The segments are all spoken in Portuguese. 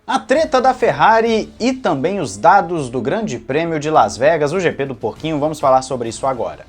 A treta da Ferrari e também os dados do Grande Prêmio de Las Vegas, o GP do Porquinho, vamos falar sobre isso agora.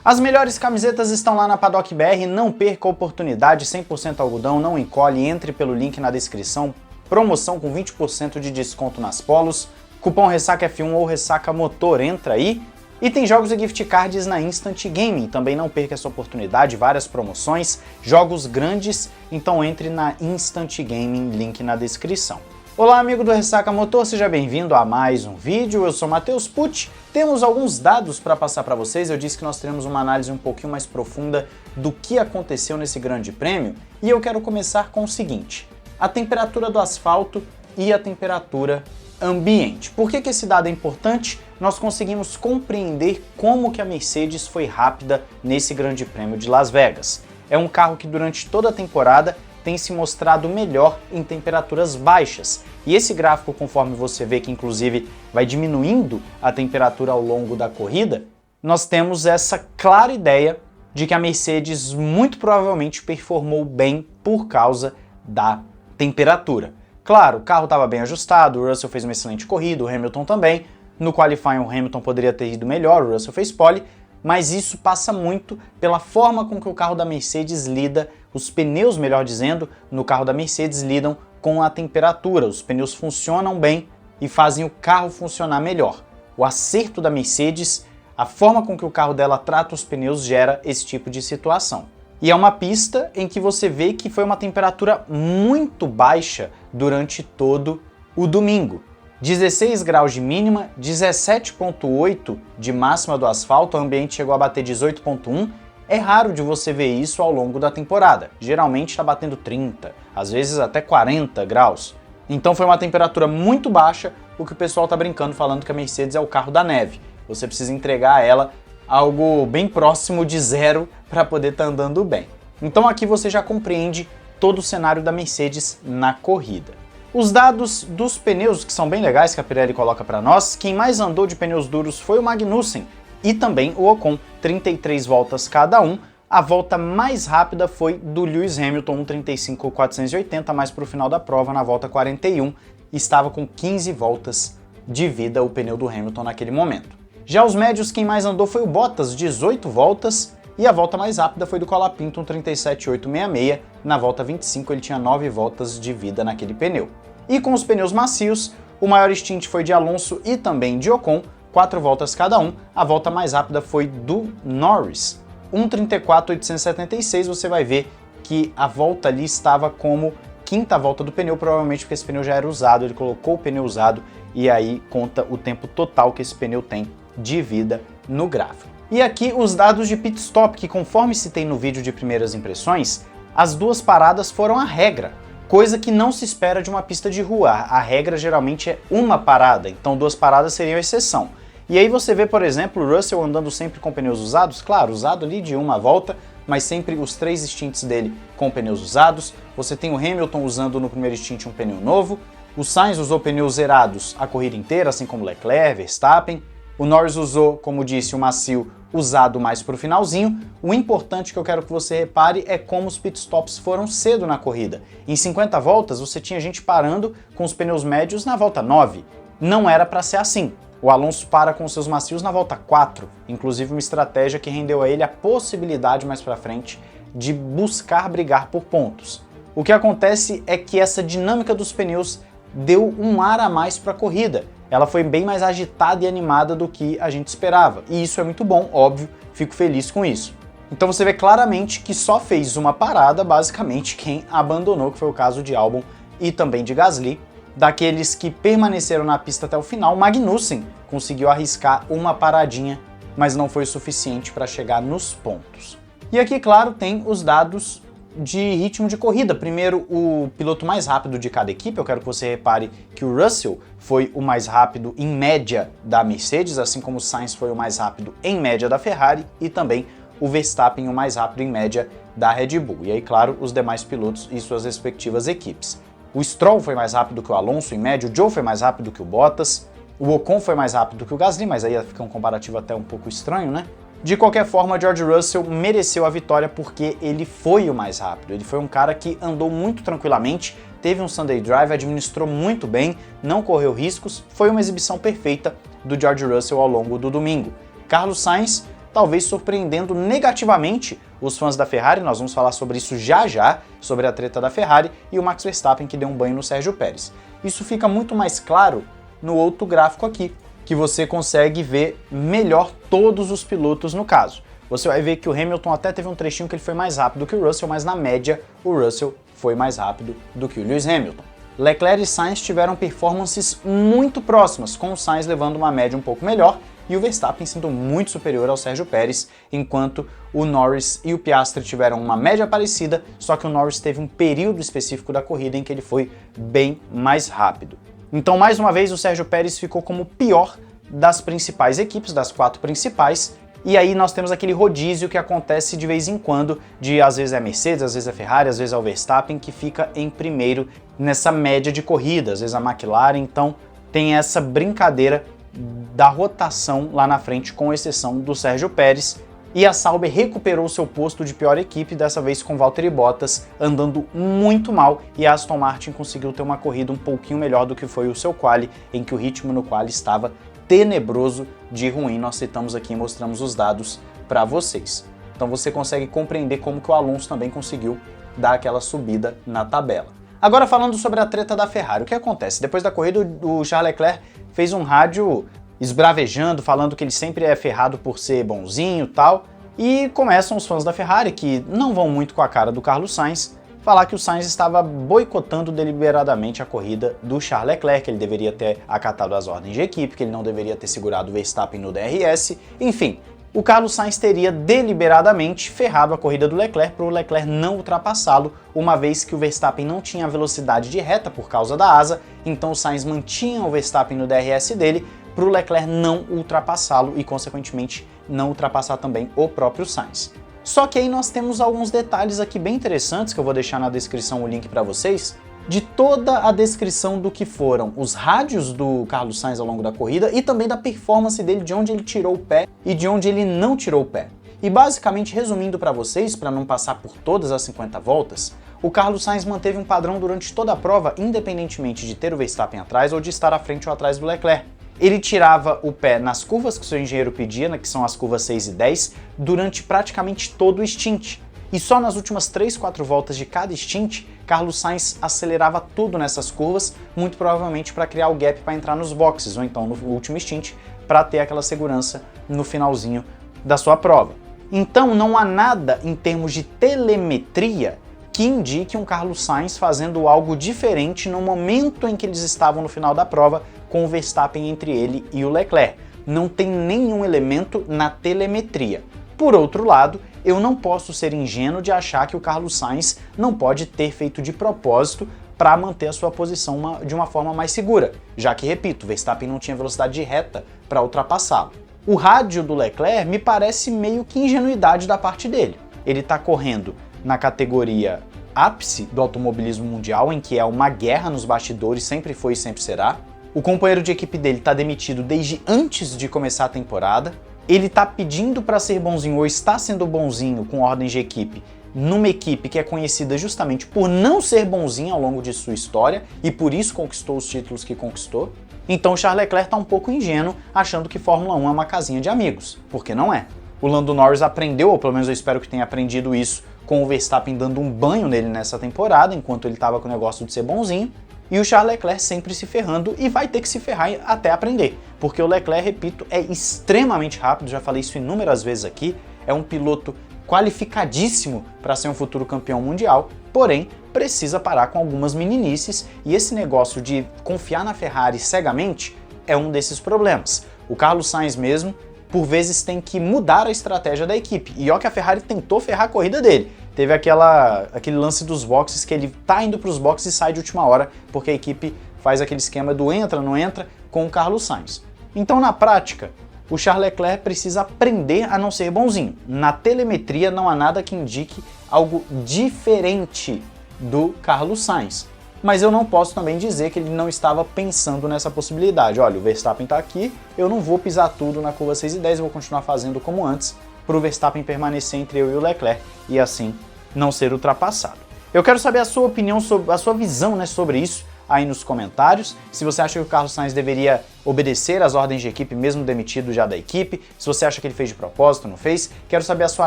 As melhores camisetas estão lá na Paddock BR, não perca a oportunidade, 100% algodão, não encolhe, entre pelo link na descrição, promoção com 20% de desconto nas polos, cupom RessacaF1 ou Ressaca Motor, entra aí. E tem jogos e gift cards na Instant Gaming, também não perca essa oportunidade, várias promoções, jogos grandes, então entre na Instant Gaming, link na descrição. Olá amigo do Ressaca Motor, seja bem-vindo a mais um vídeo, eu sou Matheus Pucci, temos alguns dados para passar para vocês, eu disse que nós teremos uma análise um pouquinho mais profunda do que aconteceu nesse grande prêmio, e eu quero começar com o seguinte, a temperatura do asfalto e a temperatura ambiente. Por que esse dado é importante? Nós conseguimos compreender como que a Mercedes foi rápida nesse grande prêmio de Las Vegas. É um carro que durante toda a temporada tem se mostrado melhor em temperaturas baixas. E esse gráfico, conforme você vê que inclusive vai diminuindo a temperatura ao longo da corrida, nós temos essa clara ideia de que a Mercedes muito provavelmente performou bem por causa da temperatura. Claro, o carro estava bem ajustado, o Russell fez uma excelente corrida, o Hamilton também. No qualifying o Hamilton poderia ter ido melhor, o Russell fez pole, mas isso passa muito pela forma com que o carro da Mercedes lida, os pneus, melhor dizendo, no carro da Mercedes lidam com a temperatura. Os pneus funcionam bem e fazem o carro funcionar melhor. O acerto da Mercedes, a forma com que o carro dela trata os pneus gera esse tipo de situação. E é uma pista em que você vê que foi uma temperatura muito baixa durante todo o domingo. 16 graus de mínima, 17,8 de máxima do asfalto, o ambiente chegou a bater 18,1. É raro de você ver isso ao longo da temporada. Geralmente está batendo 30, às vezes até 40 graus. Então foi uma temperatura muito baixa, o que o pessoal está brincando falando que a Mercedes é o carro da neve. Você precisa entregar a ela algo bem próximo de zero para poder estar andando bem. Então aqui você já compreende todo o cenário da Mercedes na corrida. Os dados dos pneus, que são bem legais, que a Pirelli coloca para nós, quem mais andou de pneus duros foi o Magnussen e também o Ocon, 33 voltas cada um. A volta mais rápida foi do Lewis Hamilton, 1:35.480, mais para o final da prova, na volta 41, estava com 15 voltas de vida o pneu do Hamilton naquele momento. Já os médios, quem mais andou foi o Bottas, 18 voltas, e a volta mais rápida foi do Colapinto, 1:37.866, na volta 25 ele tinha 9 voltas de vida naquele pneu. E com os pneus macios, o maior stint foi de Alonso e também de Ocon, 4 voltas cada um, a volta mais rápida foi do Norris, 1:34.876, você vai ver que a volta ali estava como quinta volta do pneu, provavelmente porque esse pneu já era usado, ele colocou o pneu usado e aí conta o tempo total que esse pneu tem de vida no gráfico. E aqui os dados de pit stop, que conforme citei no vídeo de primeiras impressões, as duas paradas foram a regra, coisa que não se espera de uma pista de rua. A regra geralmente é uma parada, então duas paradas seriam exceção. E aí você vê, por exemplo, o Russell andando sempre com pneus usados, claro, usado ali de uma volta, mas sempre os 3 stints dele com pneus usados. Você tem o Hamilton usando no primeiro stint um pneu novo, o Sainz usou pneus zerados a corrida inteira, assim como Leclerc, Verstappen. O Norris usou, como disse, o macio usado mais para o finalzinho. O importante que eu quero que você repare é como os pitstops foram cedo na corrida. Em 50 voltas, você tinha gente parando com os pneus médios na volta 9. Não era para ser assim. O Alonso para com seus macios na volta 4, inclusive uma estratégia que rendeu a ele a possibilidade mais para frente de buscar brigar por pontos. O que acontece é que essa dinâmica dos pneus deu um ar a mais para a corrida. Ela foi bem mais agitada e animada do que a gente esperava. E isso é muito bom, óbvio, fico feliz com isso. Então você vê claramente que só fez uma parada, basicamente, quem abandonou, que foi o caso de Albon e também de Gasly. Daqueles que permaneceram na pista até o final, Magnussen conseguiu arriscar uma paradinha, mas não foi o suficiente para chegar nos pontos. E aqui, claro, tem os dados de ritmo de corrida. Primeiro, o piloto mais rápido de cada equipe. Eu quero que você repare que o Russell foi o mais rápido em média da Mercedes, assim como o Sainz foi o mais rápido em média da Ferrari e também o Verstappen o mais rápido em média da Red Bull. E aí, claro, os demais pilotos e suas respectivas equipes. O Stroll foi mais rápido que o Alonso em média, o Zhou foi mais rápido que o Bottas, o Ocon foi mais rápido que o Gasly, mas aí fica um comparativo até um pouco estranho, né? De qualquer forma, George Russell mereceu a vitória porque ele foi o mais rápido. Ele foi um cara que andou muito tranquilamente, teve um Sunday Drive, administrou muito bem, não correu riscos, foi uma exibição perfeita do George Russell ao longo do domingo. Carlos Sainz, talvez surpreendendo negativamente os fãs da Ferrari, nós vamos falar sobre isso já já, sobre a treta da Ferrari, e o Max Verstappen que deu um banho no Sérgio Pérez. Isso fica muito mais claro no outro gráfico aqui, que você consegue ver melhor todos os pilotos no caso. Você vai ver que o Hamilton até teve um trechinho que ele foi mais rápido que o Russell, mas na média o Russell foi mais rápido do que o Lewis Hamilton. Leclerc e Sainz tiveram performances muito próximas, com o Sainz levando uma média um pouco melhor e o Verstappen sendo muito superior ao Sérgio Pérez, enquanto o Norris e o Piastri tiveram uma média parecida, só que o Norris teve um período específico da corrida em que ele foi bem mais rápido. Então, mais uma vez, o Sérgio Pérez ficou como o pior das principais equipes, das 4 principais, e aí nós temos aquele rodízio que acontece de vez em quando, de às vezes é a Mercedes, às vezes é a Ferrari, às vezes é o Verstappen, que fica em primeiro nessa média de corrida, às vezes a McLaren, então tem essa brincadeira da rotação lá na frente, com exceção do Sérgio Pérez, e a Sauber recuperou seu posto de pior equipe, dessa vez com Valtteri Bottas andando muito mal, e a Aston Martin conseguiu ter uma corrida um pouquinho melhor do que foi o seu quali, em que o ritmo no quali estava tenebroso de ruim. Nós citamos aqui e mostramos os dados para vocês. Então você consegue compreender como que o Alonso também conseguiu dar aquela subida na tabela. Agora falando sobre a treta da Ferrari, o que acontece? Depois da corrida o Charles Leclerc fez um rádio esbravejando, falando que ele sempre é ferrado por ser bonzinho e tal, e começam os fãs da Ferrari, que não vão muito com a cara do Carlos Sainz, falar que o Sainz estava boicotando deliberadamente a corrida do Charles Leclerc, que ele deveria ter acatado as ordens de equipe, que ele não deveria ter segurado o Verstappen no DRS, enfim. O Carlos Sainz teria deliberadamente ferrado a corrida do Leclerc para o Leclerc não ultrapassá-lo, uma vez que o Verstappen não tinha velocidade de reta por causa da asa, então o Sainz mantinha o Verstappen no DRS dele para o Leclerc não ultrapassá-lo e, consequentemente, não ultrapassar também o próprio Sainz. Só que aí nós temos alguns detalhes aqui bem interessantes, que eu vou deixar na descrição o link para vocês, de toda a descrição do que foram os rádios do Carlos Sainz ao longo da corrida e também da performance dele, de onde ele tirou o pé e de onde ele não tirou o pé. E basicamente, resumindo para vocês, para não passar por todas as 50 voltas, o Carlos Sainz manteve um padrão durante toda a prova, independentemente de ter o Verstappen atrás ou de estar à frente ou atrás do Leclerc. Ele tirava o pé nas curvas que o seu engenheiro pedia, que são as curvas 6 e 10, durante praticamente todo o stint. E só nas últimas 3, 4 voltas de cada stint, Carlos Sainz acelerava tudo nessas curvas, muito provavelmente para criar o gap para entrar nos boxes, ou então no último stint, para ter aquela segurança no finalzinho da sua prova. Então não há nada em termos de telemetria que indique um Carlos Sainz fazendo algo diferente no momento em que eles estavam no final da prova, com o Verstappen entre ele e o Leclerc. Não tem nenhum elemento na telemetria. Por outro lado, eu não posso ser ingênuo de achar que o Carlos Sainz não pode ter feito de propósito para manter a sua posição de uma forma mais segura, já que, repito, Verstappen não tinha velocidade de reta para ultrapassá-lo. O rádio do Leclerc me parece meio que ingenuidade da parte dele. Ele está correndo na categoria ápice do automobilismo mundial, em que é uma guerra nos bastidores, sempre foi e sempre será. O companheiro de equipe dele está demitido desde antes de começar a temporada. Ele está pedindo para ser bonzinho ou está sendo bonzinho com ordens de equipe numa equipe que é conhecida justamente por não ser bonzinho ao longo de sua história e por isso conquistou os títulos que conquistou. Então o Charles Leclerc está um pouco ingênuo, achando que Fórmula 1 é uma casinha de amigos, porque não é. O Lando Norris aprendeu, ou pelo menos eu espero que tenha aprendido isso, com o Verstappen dando um banho nele nessa temporada, enquanto ele estava com o negócio de ser bonzinho, e o Charles Leclerc sempre se ferrando e vai ter que se ferrar até aprender, porque o Leclerc, repito, é extremamente rápido, já falei isso inúmeras vezes aqui, é um piloto qualificadíssimo para ser um futuro campeão mundial, porém precisa parar com algumas meninices, e esse negócio de confiar na Ferrari cegamente é um desses problemas. O Carlos Sainz mesmo, por vezes, tem que mudar a estratégia da equipe, e ó que a Ferrari tentou ferrar a corrida dele. Teve aquele lance dos boxes, que ele tá indo para os boxes e sai de última hora, porque a equipe faz aquele esquema do entra, não entra, com o Carlos Sainz. Então, na prática, o Charles Leclerc precisa aprender a não ser bonzinho. Na telemetria não há nada que indique algo diferente do Carlos Sainz. Mas eu não posso também dizer que ele não estava pensando nessa possibilidade. Olha, o Verstappen está aqui, eu não vou pisar tudo na curva 6 e 10, eu vou continuar fazendo como antes, para o Verstappen permanecer entre eu e o Leclerc e assim não ser ultrapassado. Eu quero saber a sua opinião, a sua visão, né, sobre isso aí nos comentários. Se você acha que o Carlos Sainz deveria obedecer às ordens de equipe mesmo demitido já da equipe, se você acha que ele fez de propósito, não fez, quero saber a sua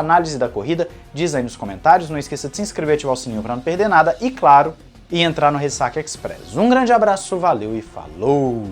análise da corrida, diz aí nos comentários, não esqueça de se inscrever e ativar o sininho para não perder nada e, claro, entrar no Ressaca Express. Um grande abraço, valeu e falou!